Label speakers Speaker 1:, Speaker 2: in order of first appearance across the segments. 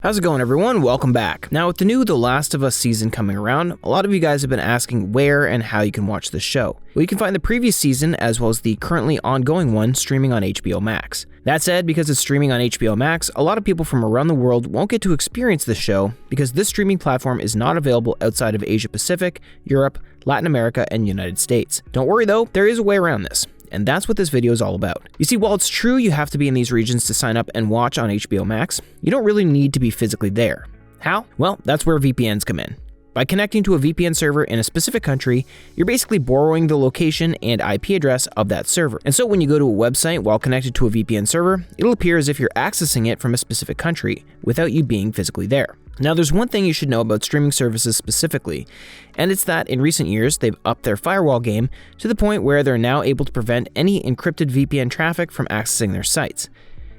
Speaker 1: How's it going, everyone? Welcome back. Now, with the new The Last of Us season coming around, a lot of you guys have been asking where and how you can watch this show. Well, you can find the previous season as well as the currently ongoing one streaming on HBO Max. That said, because it's streaming on HBO Max, a lot of people from around the world won't get to experience this show because this streaming platform is not available outside of Asia Pacific, Europe, Latin America, and United States. Don't worry though, there is a way around this. And that's what this video is all about. You see, while it's true you have to be in these regions to sign up and watch on HBO Max, you don't really need to be physically there. How? Well, that's where VPNs come in. By connecting to a VPN server in a specific country, you're basically borrowing the location and IP address of that server. And so when you go to a website while connected to a VPN server, it'll appear as if you're accessing it from a specific country without you being physically there. Now, there's one thing you should know about streaming services specifically, and it's that in recent years, they've upped their firewall game to the point where they're now able to prevent any encrypted VPN traffic from accessing their sites.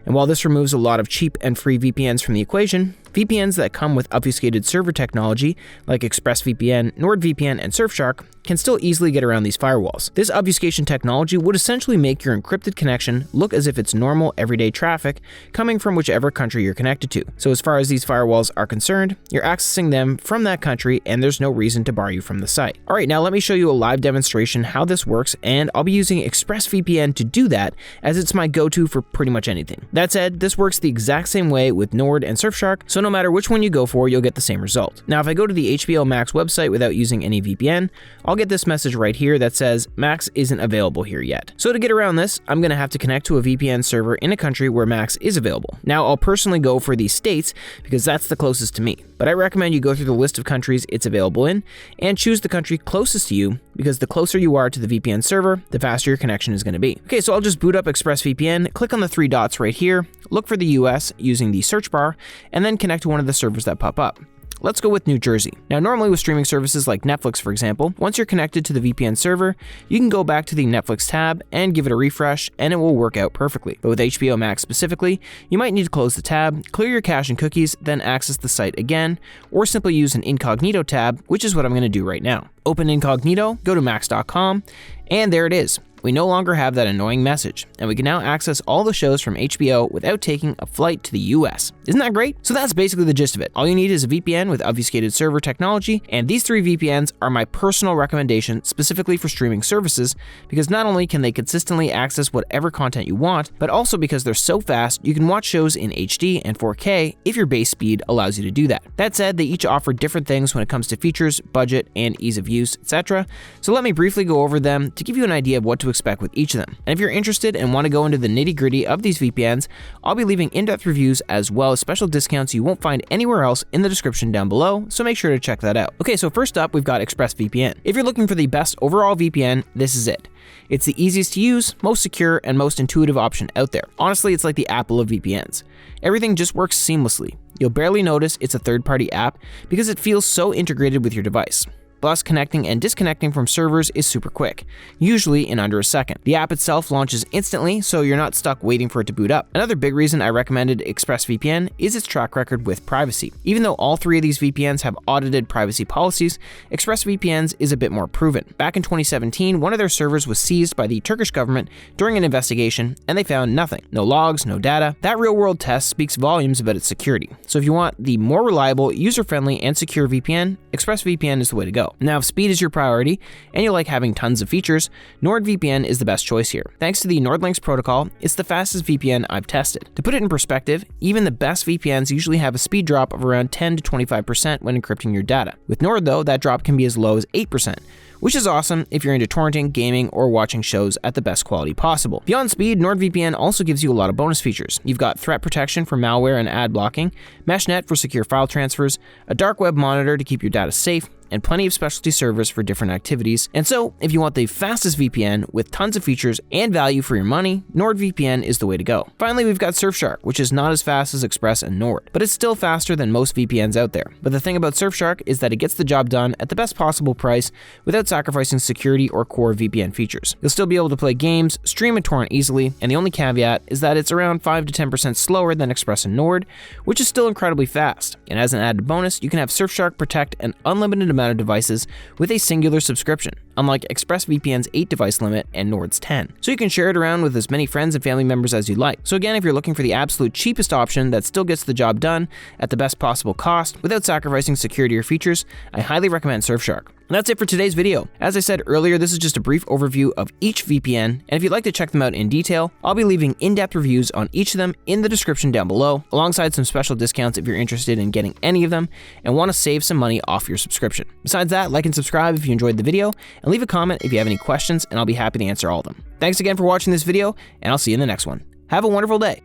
Speaker 1: And while this removes a lot of cheap and free VPNs from the equation, VPNs that come with obfuscated server technology like ExpressVPN, NordVPN, and Surfshark can still easily get around these firewalls. This obfuscation technology would essentially make your encrypted connection look as if it's normal everyday traffic coming from whichever country you're connected to. So as far as these firewalls are concerned, you're accessing them from that country and there's no reason to bar you from the site. Alright, now let me show you a live demonstration how this works, and I'll be using ExpressVPN to do that as it's my go-to for pretty much anything. That said, this works the exact same way with Nord and Surfshark, so no matter which one you go for, you'll get the same result. Now, if I go to the HBO Max website without using any VPN, I'll get this message right here that says Max isn't available here yet. So to get around this, I'm going to have to connect to a VPN server in a country where Max is available. Now, I'll personally go for the States because that's the closest to me, but I recommend you go through the list of countries it's available in and choose the country closest to you because the closer you are to the VPN server, the faster your connection is going to be. Okay, so I'll just boot up ExpressVPN, click on the three dots right here, look for the US using the search bar, and then connect to one of the servers that pop up. Let's go with New Jersey. Now, normally with streaming services like Netflix, for example, once you're connected to the VPN server, you can go back to the Netflix tab and give it a refresh, and it will work out perfectly. But with HBO Max specifically, you might need to close the tab, clear your cache and cookies, then access the site again, or simply use an incognito tab, which is what I'm going to do right now. Open incognito, go to max.com, and there it is. We no longer have that annoying message, and we can now access all the shows from HBO without taking a flight to the US. Isn't that great? So that's basically the gist of it. All you need is a VPN with obfuscated server technology, and these three VPNs are my personal recommendation specifically for streaming services because not only can they consistently access whatever content you want, but also because they're so fast, you can watch shows in HD and 4K if your base speed allows you to do that. That said, they each offer different things when it comes to features, budget, and ease of use, etc. So let me briefly go over them to give you an idea of what to expect with each of them. And if you're interested and want to go into the nitty-gritty of these VPNs, I'll be leaving in-depth reviews as well as special discounts you won't find anywhere else in the description down below, so make sure to check that out. Okay, so first up, we've got ExpressVPN. If you're looking for the best overall VPN, this is it. It's the easiest to use, most secure, and most intuitive option out there. Honestly, it's like the Apple of VPNs. Everything just works seamlessly. You'll barely notice it's a third-party app because it feels so integrated with your device. Plus, connecting and disconnecting from servers is super quick, usually in under a second. The app itself launches instantly, so you're not stuck waiting for it to boot up. Another big reason I recommended ExpressVPN is its track record with privacy. Even though all three of these VPNs have audited privacy policies, ExpressVPN's is a bit more proven. Back in 2017, one of their servers was seized by the Turkish government during an investigation, and they found nothing. No logs, no data. That real-world test speaks volumes about its security. So if you want the more reliable, user-friendly, and secure VPN, ExpressVPN is the way to go. Now, if speed is your priority and you like having tons of features, NordVPN is the best choice here. Thanks to the NordLynx protocol, it's the fastest VPN I've tested. To put it in perspective, even the best VPNs usually have a speed drop of around 10 to 25% when encrypting your data. With Nord though, that drop can be as low as 8%. Which is awesome if you're into torrenting, gaming, or watching shows at the best quality possible. Beyond speed, NordVPN also gives you a lot of bonus features. You've got threat protection for malware and ad blocking, MeshNet for secure file transfers, a dark web monitor to keep your data safe, and plenty of specialty servers for different activities. And so, if you want the fastest VPN with tons of features and value for your money, NordVPN is the way to go. Finally, we've got Surfshark, which is not as fast as Express and Nord, but it's still faster than most VPNs out there. But the thing about Surfshark is that it gets the job done at the best possible price without sacrificing security or core VPN features. You'll still be able to play games, stream and torrent easily, and the only caveat is that it's around 5 to 10% slower than Express and Nord, which is still incredibly fast. And as an added bonus, you can have Surfshark protect an unlimited amount of devices with a singular subscription. unlike ExpressVPN's 8 device limit and Nord's 10. So you can share it around with as many friends and family members as you'd like. So again, if you're looking for the absolute cheapest option that still gets the job done at the best possible cost without sacrificing security or features, I highly recommend Surfshark. And that's it for today's video. As I said earlier, this is just a brief overview of each VPN, and if you'd like to check them out in detail, I'll be leaving in-depth reviews on each of them in the description down below, alongside some special discounts if you're interested in getting any of them and want to save some money off your subscription. Besides that, like and subscribe if you enjoyed the video, and leave a comment if you have any questions, and I'll be happy to answer all of them. Thanks again for watching this video, and I'll see you in the next one. Have a wonderful day.